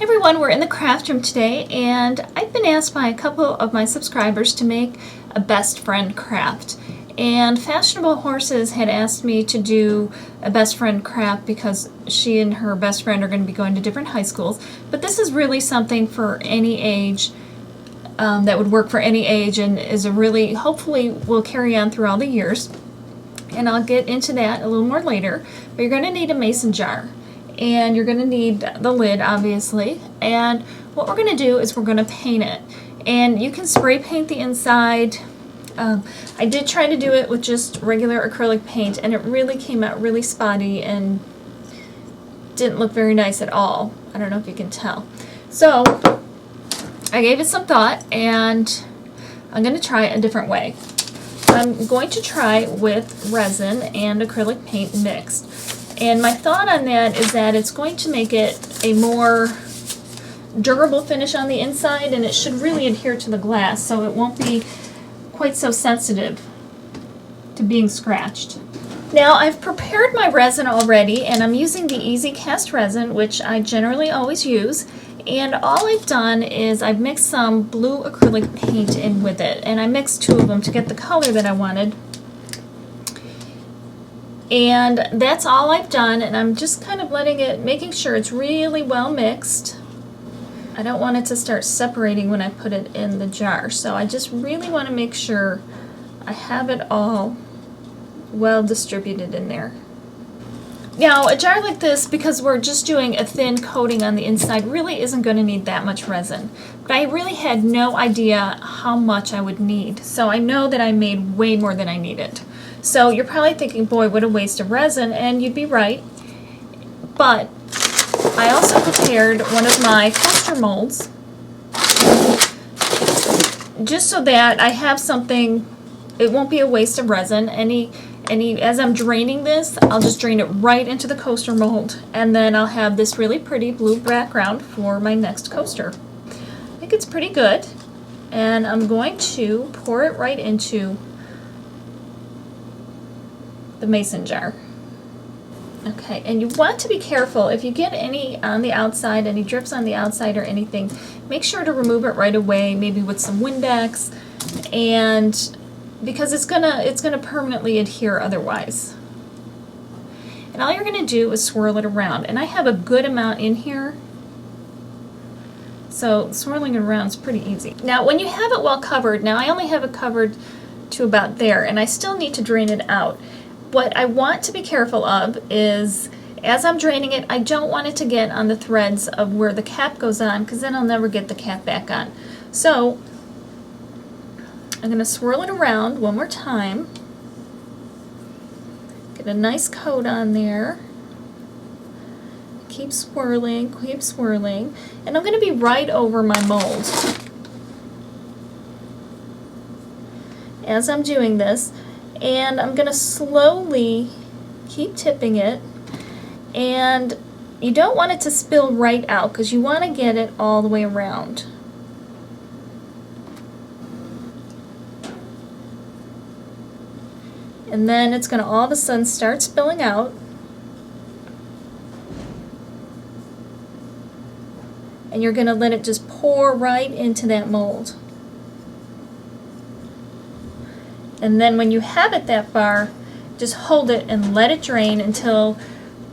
Everyone, we're in the craft room today, and I've been asked by a couple of my subscribers to make a best friend craft. And Fashionable Horses had asked me to do a best friend craft because she and her best friend are going to be going to different high schools. But this is really something for any age, that would work for any age, and is a really, hopefully will carry on through all the years. And I'll get into that a little more later. But you're going to need a mason jar. And you're going to need the lid, obviously. And what we're going to do is we're going to paint it. And you can spray paint the inside. I did try to do it with just regular acrylic paint, and it really came out really spotty and didn't look very nice at all. I don't know if you can tell. So I gave it some thought, and I'm going to try it a different way. I'm going to try with resin and acrylic paint mixed. And my thought on that is that it's going to make it a more durable finish on the inside, and it should really adhere to the glass, so it won't be quite so sensitive to being scratched. Now I've prepared my resin already, and I'm using the Easy Cast resin, which I generally always use. And all I've done is I've mixed some blue acrylic paint in with it, and I mixed two of them to get the color that I wanted. And that's all I've done, and I'm just kind of letting it, making sure it's really well mixed. I don't want it to start separating when I put it in the jar, so I just really want to make sure I have it all well distributed in there. Now, a jar like this, because we're just doing a thin coating on the inside, really isn't going to need that much resin. But I really had no idea how much I would need, so I know that I made way more than I needed. So you're probably thinking, boy, what a waste of resin, and you'd be right. But I also prepared one of my coaster molds, just so that I have something, it won't be a waste of resin. As I'm draining this, I'll just drain it right into the coaster mold, and then I'll have this really pretty blue background for my next coaster. I think it's pretty good, and I'm going to pour it right into the mason jar. Okay, and you want to be careful if you get any on the outside, any drips on the outside or anything, make sure to remove it right away, maybe with some Windex, and because it's gonna permanently adhere otherwise. And all you're gonna do is swirl it around, and I have a good amount in here, so swirling it around is pretty easy. Now when you have it well covered, now I only have it covered to about there, and I still need to drain it out. What I want to be careful of is, as I'm draining it, I don't want it to get on the threads of where the cap goes on, because then I'll never get the cap back on. So I'm going to swirl it around one more time, get a nice coat on there, keep swirling, and I'm going to be right over my mold as I'm doing this. And I'm going to slowly keep tipping it, and you don't want it to spill right out because you want to get it all the way around. And then it's going to all of a sudden start spilling out, and you're going to let it just pour right into that mold. And then when you have it that far, just hold it and let it drain until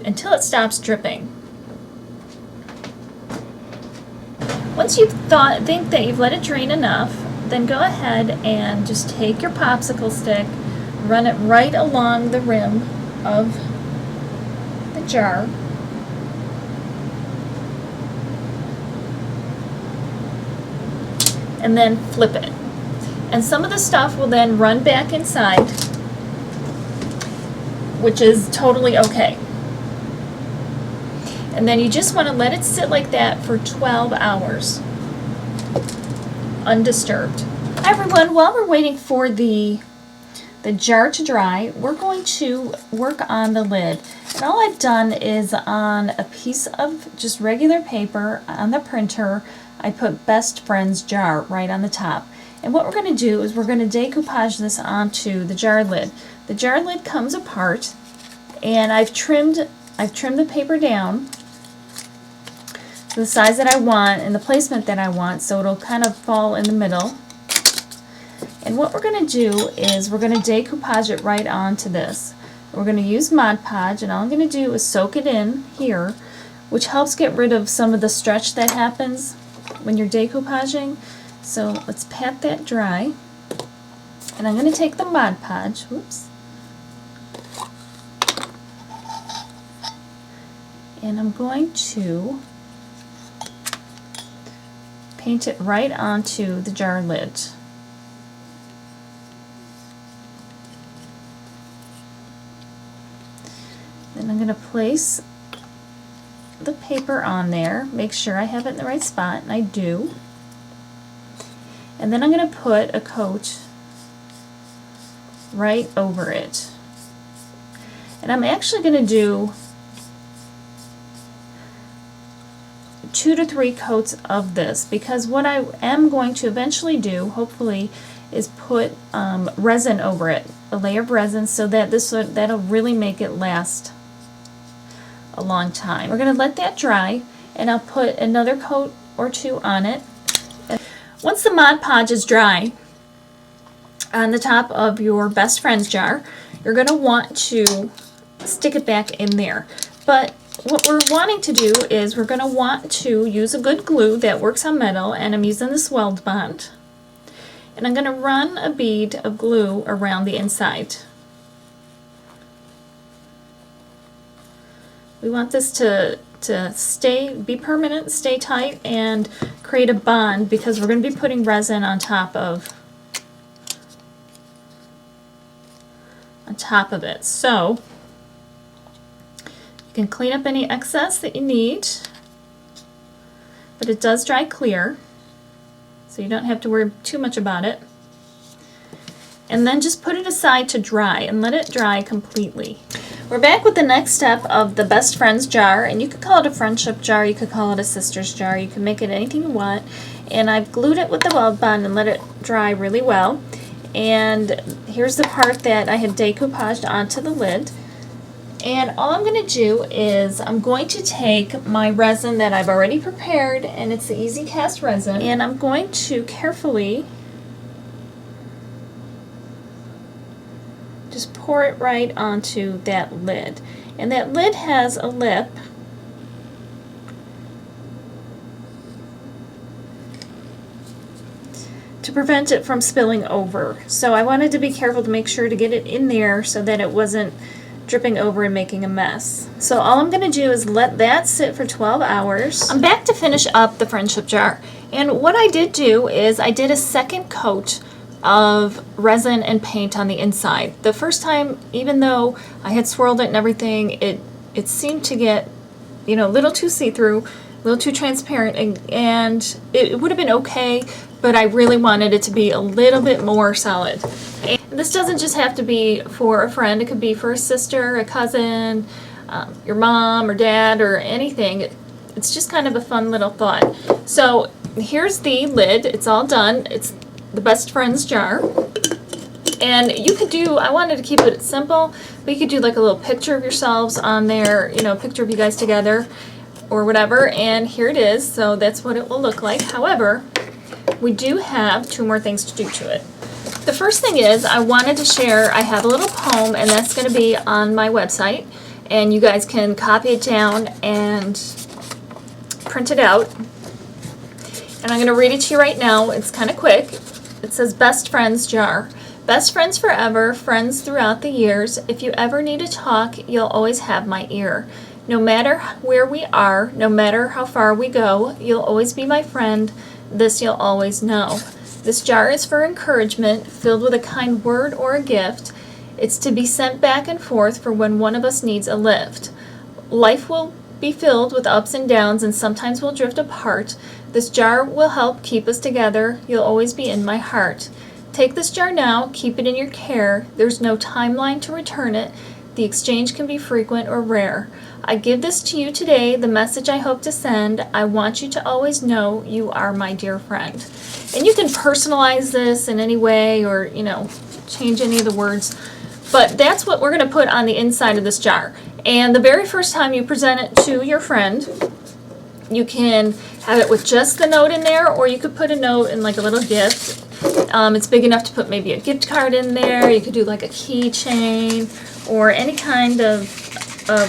it stops dripping. Once you think that you've let it drain enough, then go ahead and just take your popsicle stick, run it right along the rim of the jar. And then flip it. And some of the stuff will then run back inside, which is totally okay. And then you just want to let it sit like that for 12 hours, undisturbed. Hi everyone, while we're waiting for the jar to dry, we're going to work on the lid. And all I've done is on a piece of just regular paper on the printer, I put Best Friends Jar right on the top. And what we're going to do is we're going to decoupage this onto the jar lid. The jar lid comes apart, and I've trimmed the paper down the size that I want and the placement that I want, so it'll kind of fall in the middle. And what we're going to do is we're going to decoupage it right onto this. We're going to use Mod Podge, and all I'm going to do is soak it in here, which helps get rid of some of the stretch that happens when you're decoupaging. So let's pat that dry. And I'm going to take the Mod Podge, whoops, and I'm going to paint it right onto the jar lid. Then I'm going to place the paper on there, make sure I have it in the right spot, and I do. And then I'm going to put a coat right over it. And I'm actually going to do 2 to 3 coats of this, because what I am going to eventually do, hopefully, is put resin over it, a layer of resin, so that that'll really make it last a long time. We're going to let that dry, and I'll put another coat or 2 on it. Once the Mod Podge is dry on the top of your best friend's jar, you're going to want to stick it back in there. But what we're wanting to do is we're going to want to use a good glue that works on metal, and I'm using this Weld Bond. And I'm going to run a bead of glue around the inside. We want this to be permanent, stay tight, and create a bond, because we're going to be putting resin on top of it. So you can clean up any excess that you need, but it does dry clear, so you don't have to worry too much about it. And then just put it aside to dry and let it dry completely. We're back with the next step of the best friend's jar, and you could call it a friendship jar, you could call it a sister's jar, you can make it anything you want. And I've glued it with the Weld Bond and let it dry really well. And here's the part that I had decoupaged onto the lid. And all I'm going to do is I'm going to take my resin that I've already prepared, and it's the Easy Cast resin, and I'm going to carefully just pour it right onto that lid. And that lid has a lip to prevent it from spilling over. So I wanted to be careful to make sure to get it in there so that it wasn't dripping over and making a mess. So all I'm going to do is let that sit for 12 hours. I'm back to finish up the friendship jar. And what I did do is I did a second coat of resin and paint on the inside. The first time, even though I had swirled it and everything, it seemed to get, a little too see-through, a little too transparent, and it would have been okay, but I really wanted it to be a little bit more solid. And this doesn't just have to be for a friend, it could be for a sister, a cousin, your mom or dad, or anything. It's just kind of a fun little thought. So here's the lid, it's all done. It's the best friend's jar. And you could do, I wanted to keep it simple, but you could do like a little picture of yourselves on there, a picture of you guys together or whatever, and here it is. So that's what it will look like. However, we do have 2 more things to do to it. The first thing is I wanted to share, I have a little poem, and that's going to be on my website, and you guys can copy it down and print it out. And I'm going to read it to you right now. It's kind of quick. It says, Best Friends Jar. Best friends forever, friends throughout the years. If you ever need to talk, you'll always have my ear. No matter where we are, no matter how far we go, you'll always be my friend. This you'll always know. This jar is for encouragement, filled with a kind word or a gift. It's to be sent back and forth for when one of us needs a lift. Life will be filled with ups and downs, and sometimes we'll drift apart. This jar will help keep us together. You'll always be in my heart. Take this jar now, keep it in your care. There's no timeline to return it. The exchange can be frequent or rare. I give this to you today, the message I hope to send. I want you to always know you are my dear friend. And you can personalize this in any way, or, change any of the words. But that's what we're going to put on the inside of this jar. And the very first time you present it to your friend, You can have it with just the note in there, or you could put a note in like a little gift. It's big enough to put maybe a gift card in there. You could do like a keychain or any kind of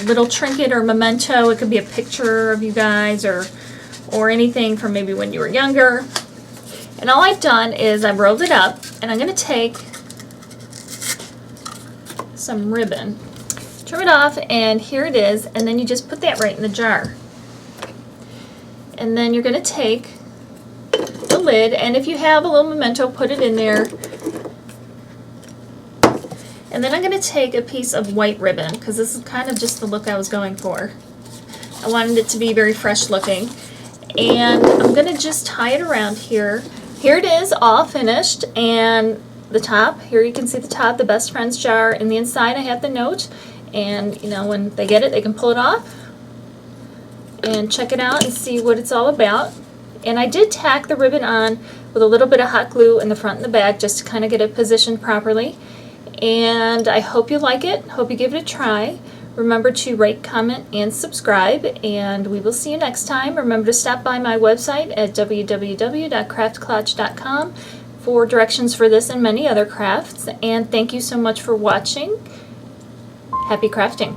little trinket or memento. It could be a picture of you guys or anything from maybe when you were younger. And all I've done is I've rolled it up, and I'm going to take some ribbon, trim it off, and here it is, and then you just put that right in the jar. And then you're going to take the lid, and if you have a little memento, put it in there. And then I'm going to take a piece of white ribbon, because this is kind of just the look I was going for. I wanted it to be very fresh looking. And I'm going to just tie it around here. Here it is, all finished, and the top, here you can see the top, the best friend's jar. In the inside I have the note, and you know, when they get it, they can pull it off and check it out and see what it's all about. And I did tack the ribbon on with a little bit of hot glue in the front and the back just to kind of get it positioned properly. And I hope you like it. Hope you give it a try. Remember to rate, comment, and subscribe, and we will see you next time. Remember to stop by my website at www.craftclotch.com for directions for this and many other crafts. And thank you so much for watching. Happy crafting!